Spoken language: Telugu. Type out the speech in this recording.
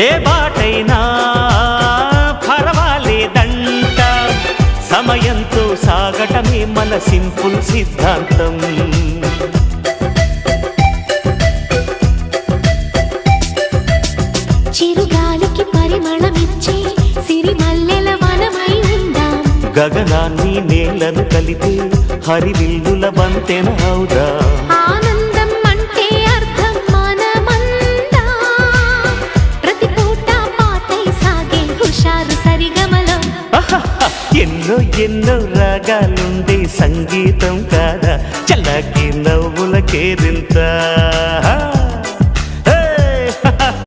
ఏ బాటైనా పర్వాలేదంట, సమయంతో సాగటమే మన సింపుల్ సిద్ధాంతం. చిరుగాలికి పరిమళమిచ్చే సిరిమల్లెల వనమై ఉందాం, గగనాన్ని నేలను కలిపే హరివిల్లుల వంతెన అవుదాం. ఆనందం అంటే అర్థం మనమందా, ప్రతి పూట పాటై సాగే హుషారు సరిగమలో. ఎన్నో ఎన్నో రాగాలుండే సంగీతం కాదా, చల్లకి నవ్వుల కేరింత.